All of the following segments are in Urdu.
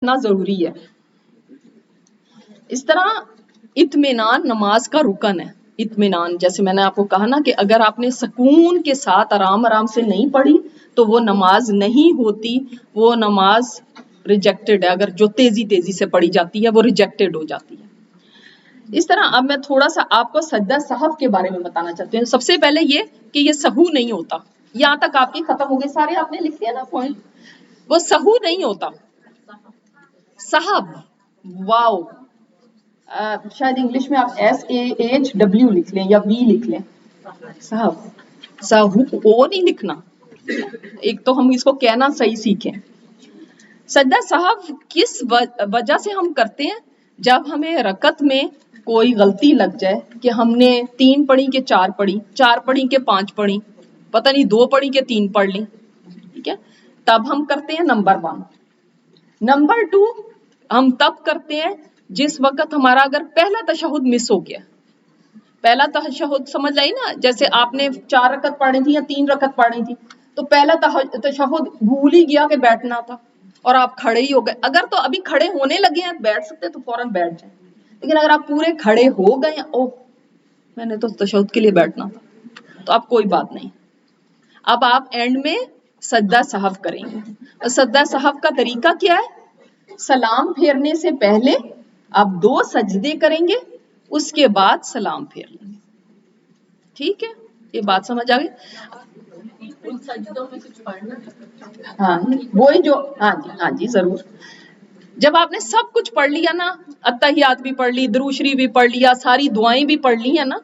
اتنا ضروری ہے. اس طرح اطمینان نماز کا رکن ہے. اطمینان، جیسے میں نے آپ کو کہا نا کہ اگر آپ نے سکون کے ساتھ آرام سے نہیں پڑھی تو وہ نماز نہیں ہوتی، وہ نماز ریجیکٹڈ ہے. اگر جو تیزی سے پڑھی جاتی ہے وہ ریجیکٹڈ ہو جاتی ہے. اس طرح اب میں تھوڑا سا آپ کو سجدہ سہو کے بارے میں بتانا چاہتی ہوں. سب سے پہلے یہ کہ یہ سہو نہیں ہوتا. یہاں تک آپ کی ختم ہو گئی، سارے آپ نے لکھ لیا نا پوائنٹ. وہ سہو نہیں ہوتا، صحب. واو، شاید انگلش میں آپ SAHW لکھ لیں یا V لکھ لیں. صحب، سہو وہ نہیں لکھنا. ایک تو ہم اس کو کہنا صحیح سیکھیں. سجدہ سہو کس وجہ سے ہم کرتے ہیں؟ جب ہمیں رکعت میں کوئی غلطی لگ جائے کہ ہم نے 3 پڑھی کہ 4 پڑھی، 4 پڑھی کہ 5 پڑھی، پتہ نہیں 2 پڑھی کہ 3 پڑھ لی، ٹھیک ہے، تب ہم کرتے ہیں نمبر 1. نمبر 2 ہم تب کرتے ہیں جس وقت ہمارا اگر پہلا تشہد مس ہو گیا. پہلا تشہد سمجھ آئی نا، جیسے آپ نے 4 رکعت پڑھی تھی یا 3 رکعت پڑھی تھی تو پہلا تشہد بھول ہی گیا کہ بیٹھنا تھا اور آپ کھڑے ہی ہو گئے. اگر تو ابھی کھڑے ہونے لگے ہیں بیٹھ سکتے تو فوراً بیٹھ جائیں. لیکن اگر آپ پورے کھڑے ہو گئے ہیں، اوہ میں نے تو تشہد کے لیے بیٹھنا تھا، تو اب کوئی بات نہیں. اب آپ اینڈ میں سجدہ سہو کریں گے. اور سجدہ سہو کا طریقہ کیا ہے؟ سلام پھیرنے سے پہلے آپ 2 سجدے کریں گے، اس کے بعد سلام پھیر لیں گے. ٹھیک ہے، یہ بات سمجھ آ گئی؟ ان سجدوں میں کچھ پڑھنا، ہاں وہی جو، ہاں جی ضرور. جب آپ نے سب کچھ پڑھ لیا نا، اتحیات بھی پڑھ لی، درود شریف بھی پڑھ لیا، ساری دعائیں بھی پڑھ لی ہیں نا،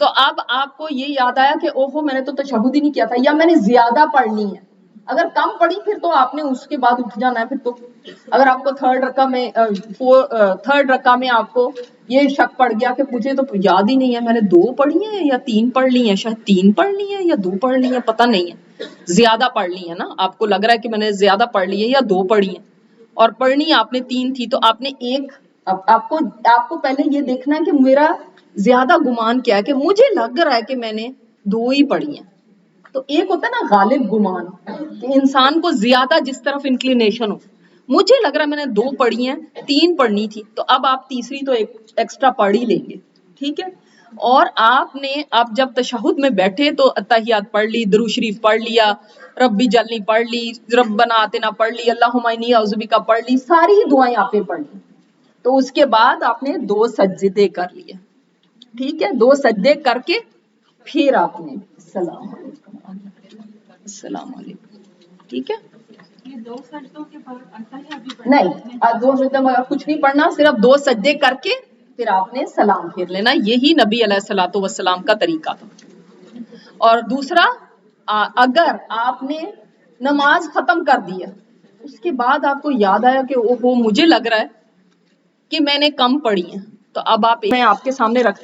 تو اب آپ کو یہ یاد آیا کہ اوہو میں نے تو تشہد ہی نہیں کیا تھا، یا میں نے زیادہ پڑھنی ہے. اگر کم پڑھی پھر تو آپ نے اس کے بعد اٹھ جانا ہے. پھر تو اگر آپ کو تھرڈ رکعہ میں آپ کو یہ شک پڑ گیا کہ مجھے تو یاد ہی نہیں ہے، میں نے 2 پڑھی ہیں یا 3 پڑھ لی ہیں، شاید 3 پڑھ لی ہیں یا 2 پڑھ لی ہیں، پتہ نہیں ہے، زیادہ پڑھ لی ہیں نا، آپ کو لگ رہا ہے کہ میں نے زیادہ پڑھ لی ہے یا 2 پڑھی ہیں، اور پڑھنی آپ نے 3 تھی تو آپ نے 1. آپ کو پہلے یہ دیکھنا ہے کہ میرا زیادہ گمان کیا ہے، کہ مجھے لگ رہا ہے کہ میں نے 2 ہی پڑھی ہیں. تو ایک ہوتا ہے نا غالب گمان، کہ انسان کو زیادہ جس طرف انکلینیشن ہو. مجھے لگ رہا ہے میں نے 2 پڑھی ہیں، 3 پڑھنی تھی، تو اب آپ تیسری تو ایک ایکسٹرا پڑھ ہی لیں گے. ٹھیک ہے. اور آپ جب تشہد میں بیٹھے تو اتحیات پڑھ لی، درود شریف پڑھ لیا، ربی جلنی پڑھ لی، ربنا آتنا پڑھ لی، اللہم انی اعوذ بک پڑھ لی، ساری دعائیں آپ نے پڑھ لی. تو اس کے بعد آپ نے 2 سجدے کر لیے. ٹھیک ہے، 2 سجدے کر کے پھر آپ نے السلام علیکم. ٹھیک ہے، یہ 2 سجدوں کے بعد نہیں، 2 سجدوں میں کچھ نہیں پڑھنا، صرف 2 سجدے کر کے پھر آپ نے سلام پھیر لینا. یہی نبی علیہ الصلوۃ والسلام کا طریقہ تھا. اور دوسرا، اگر آپ نے نماز ختم کر دی ہے، اس کے بعد آپ کو یاد آیا کہ اوہو مجھے لگ رہا ہے کہ میں نے کم پڑھی ہے، تو اب میں آپ کے سامنے رکھتے